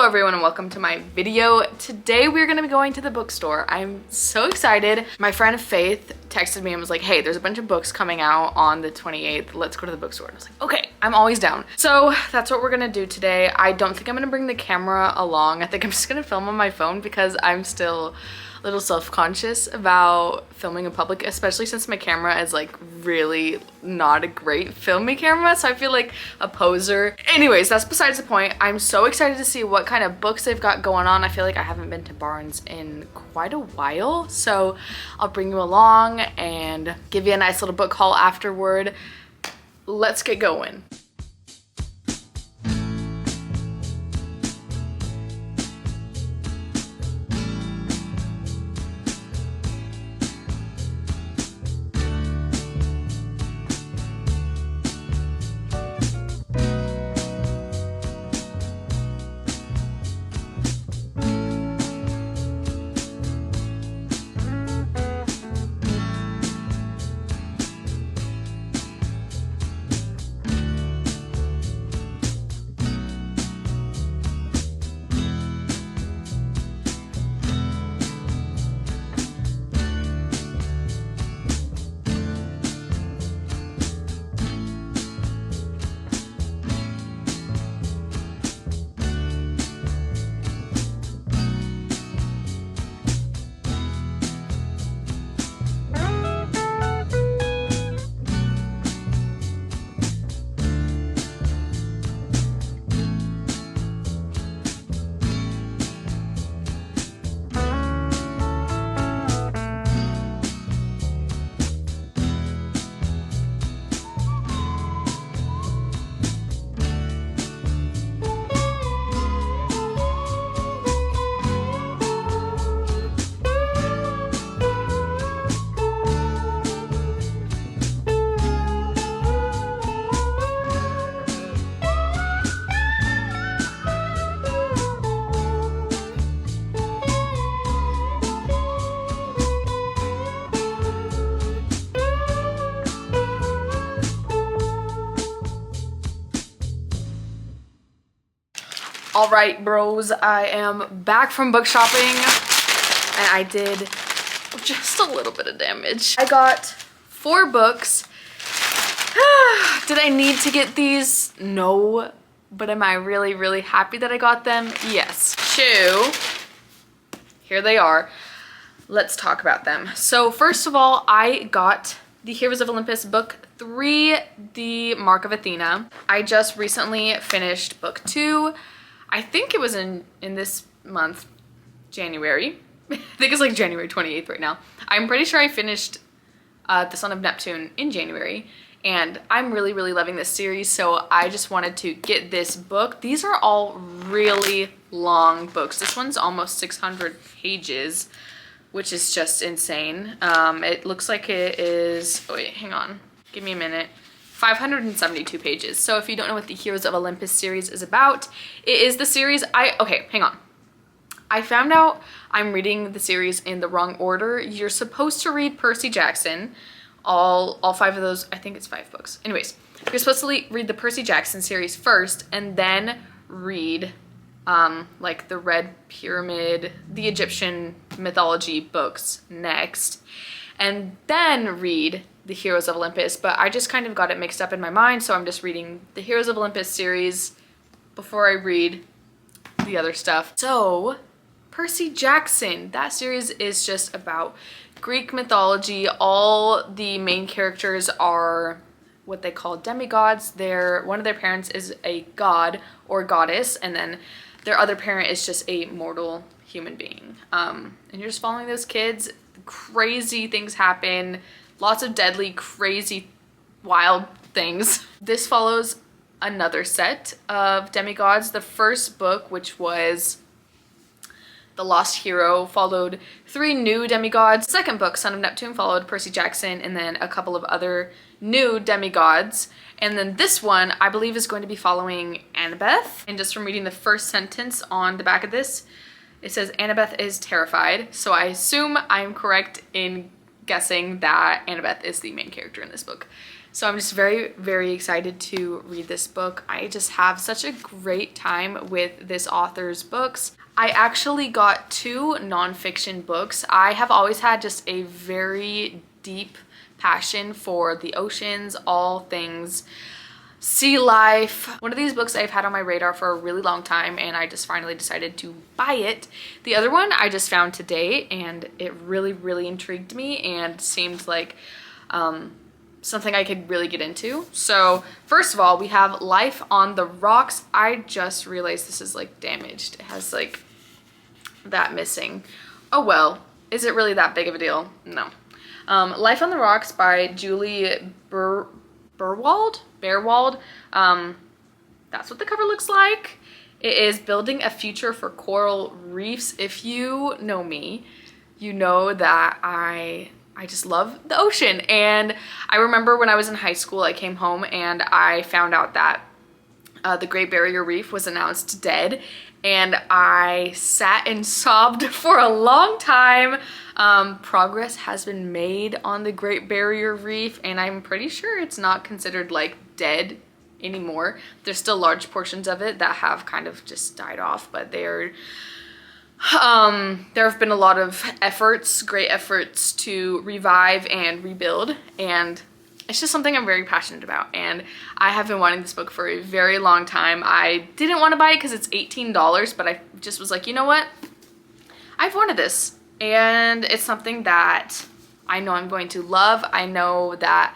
everyone and welcome to my video. Today we're gonna be going to the bookstore. I'm so excited. My friend Faith texted me and was like, hey, there's a bunch of books coming out on the 28th. Let's go to the bookstore. And I was like, okay, I'm always down. So that's what we're gonna do today. I don't think I'm gonna bring the camera along. I think I'm just gonna film on my phone because I'm still a little self-conscious about filming in public, especially since my camera is like really not a great filming camera, so I feel like a poser. Anyways, that's besides the point. I'm so excited to see what kind of books they've got going on. I feel like I haven't been to Barnes in quite a while, so I'll bring you along and give you a nice little book haul afterward. Let's get going. All right, bros, I am back from book shopping and I did just a little bit of damage. I got 4 books. Did I need to get these? No, but am I really, really happy that I got them? Yes. 2, here they are. Let's talk about them. So first of all, I got the Heroes of Olympus book 3, The Mark of Athena. I just recently finished book 2. I think it was in this month, January. I think it's like January 28th right now. I'm pretty sure I finished The Son of Neptune in January, and I'm really, really loving this series, so I just wanted to get this book. These are all really long books. This one's almost 600 pages, which is just insane. It looks like it is, oh wait, hang on, give me a minute. 572 pages. So if you don't know what the Heroes of Olympus series is about, it is the series okay, hang on. I found out I'm reading the series in the wrong order. You're supposed to read Percy Jackson, all 5 of those, I think it's 5 books. Anyways, you're supposed to read the Percy Jackson series first and then read like the Red Pyramid, the Egyptian mythology books next, and then read the Heroes of Olympus, but I just kind of got it mixed up in my mind, so I'm just reading the Heroes of Olympus series before I read the other stuff. So, Percy Jackson, that series is just about Greek mythology. All the main characters are what they call demigods. One of their parents is a god or goddess, and then their other parent is just a mortal human being. And you're just following those kids. Crazy things happen. Lots of deadly, crazy, wild things. This follows another set of demigods. The first book, which was The Lost Hero, followed 3 new demigods. The second book, Son of Neptune, followed Percy Jackson and then a couple of other new demigods. And then this one, I believe, is going to be following Annabeth. And just from reading the first sentence on the back of this, it says Annabeth is terrified. So I assume I'm correct in guessing that Annabeth is the main character in this book. So I'm just very, very excited to read this book. I just have such a great time with this author's books. I actually got 2 nonfiction books. I have always had just a very deep passion for the oceans, all things sea life. One of these books I've had on my radar for a really long time, and I just finally decided to buy it. The other one I just found today, and it really, really intrigued me and seemed like something I could really get into. So first of all, we have Life on the Rocks. I just realized this is like damaged. It has like that missing. Oh well, is it really that big of a deal? No. Life on the Rocks by Julie Berwald. That's what the cover looks like. It is building a future for coral reefs. If you know me, you know that I just love the ocean. And I remember when I was in high school, I came home and I found out that the Great Barrier Reef was announced dead. And I sat and sobbed for a long time. Progress has been made on the Great Barrier Reef, and I'm pretty sure it's not considered like dead anymore. There's still large portions of it that have kind of just died off, but there have been a lot of efforts, great efforts to revive and rebuild, and it's just something I'm very passionate about, and I have been wanting this book for a very long time. I didn't want to buy it because it's $18, but I just was like, you know what? I've wanted this, and it's something that I know I'm going to love. I know that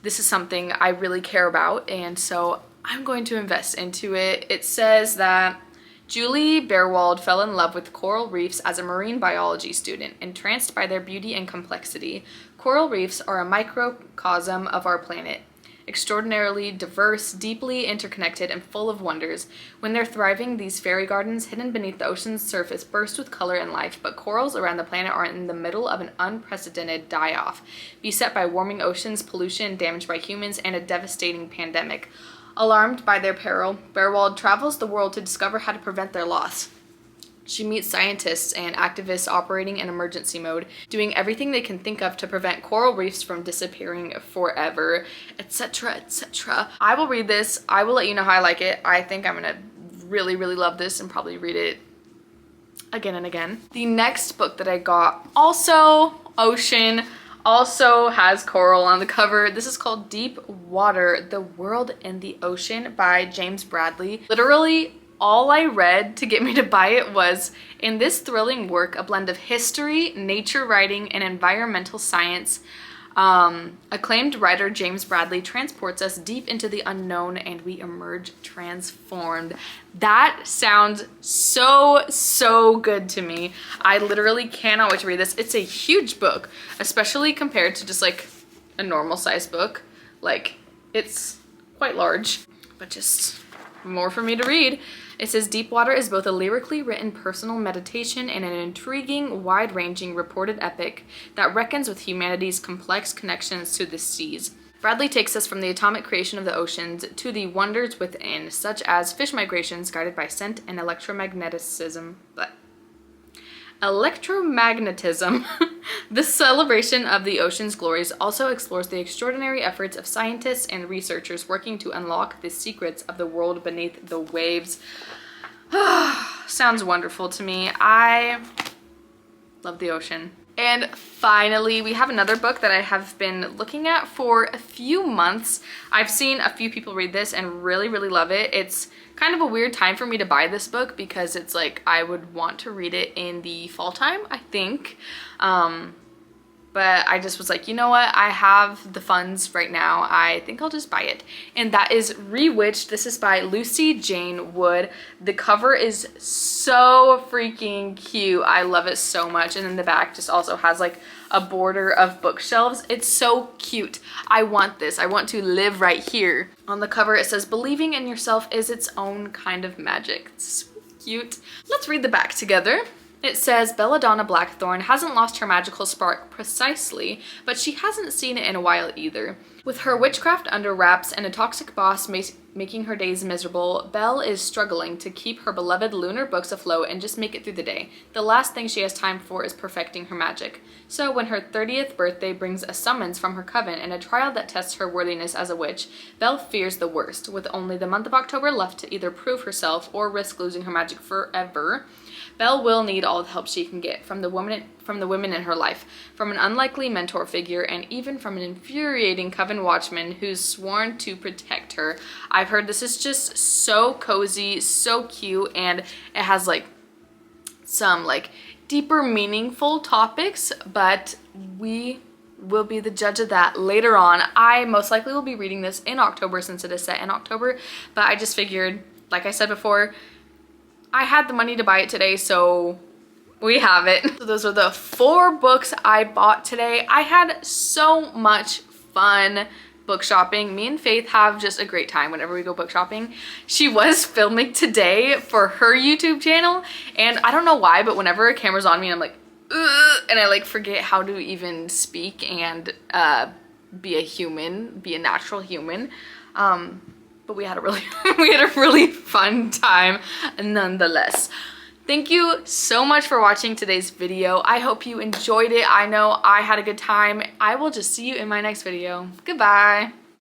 this is something I really care about, and so I'm going to invest into it. It says that Julie Berwald fell in love with coral reefs as a marine biology student, entranced by their beauty and complexity. Coral reefs are a microcosm of our planet, extraordinarily diverse, deeply interconnected, and full of wonders. When they're thriving, these fairy gardens hidden beneath the ocean's surface burst with color and life, but corals around the planet are in the middle of an unprecedented die-off, beset by warming oceans, pollution, damage by humans, and a devastating pandemic. Alarmed by their peril, Berwald travels the world to discover how to prevent their loss. She meets scientists and activists operating in emergency mode, doing everything they can think of to prevent coral reefs from disappearing forever, etc., etc. I will read this. I will let you know how I like it. I think I'm gonna really, really love this and probably read it again and again. The next book that I got, also ocean, also has coral on the cover. This is called Deep Water, The World in the Ocean by James Bradley. Literally, all I read to get me to buy it was, in this thrilling work, a blend of history, nature writing, and environmental science, acclaimed writer James Bradley transports us deep into the unknown and we emerge transformed. That sounds so good to me. I literally cannot wait to read this. It's a huge book, especially compared to just like a normal size book. Like, it's quite large, but just more for me to read. It says Deep Water is both a lyrically written personal meditation and an intriguing, wide-ranging reported epic that reckons with humanity's complex connections to the seas. Bradley takes us from the atomic creation of the oceans to the wonders within, such as fish migrations guided by scent and electromagnetism. This celebration of the ocean's glories also explores the extraordinary efforts of scientists and researchers working to unlock the secrets of the world beneath the waves. Sounds wonderful to me. I love the ocean. And finally, we have another book that I have been looking at for a few months. I've seen a few people read this and really, really love it. It's kind of a weird time for me to buy this book because it's like I would want to read it in the fall time, I think. But I just was like, you know what? I have the funds right now. I think I'll just buy it. And that is Rewitched. This is by Lucy Jane Wood. The cover is so freaking cute. I love it so much. And then the back just also has like a border of bookshelves. It's so cute. I want this. I want to live right here. On the cover, it says, believing in yourself is its own kind of magic. It's so cute. Let's read the back together. It says, Belladonna Blackthorn hasn't lost her magical spark precisely, but she hasn't seen it in a while either. With her witchcraft under wraps and a toxic boss making her days miserable, Belle is struggling to keep her beloved lunar books afloat and just make it through the day. The last thing she has time for is perfecting her magic. So when her 30th birthday brings a summons from her coven and a trial that tests her worthiness as a witch, Belle fears the worst. With only the month of October left to either prove herself or risk losing her magic forever, Belle will need all the help she can get from the women in her life, from an unlikely mentor figure, and even from an infuriating coven watchman who's sworn to protect her. I've heard this is just so cozy, so cute, and it has like some like deeper meaningful topics, but we will be the judge of that later on. I most likely will be reading this in October since it is set in October, but I just figured, like I said before, I had the money to buy it today, so we have it. So those are the 4 books I bought today. I had so much fun book shopping. Me and Faith have just a great time whenever we go book shopping. She was filming today for her YouTube channel, and I don't know why, but whenever a camera's on me, I'm like, ugh, and I like forget how to even speak and be a human, be a natural human. But we had a really fun time nonetheless. Thank you so much for watching today's video. I hope you enjoyed it. I know I had a good time. I will just see you in my next video. Goodbye.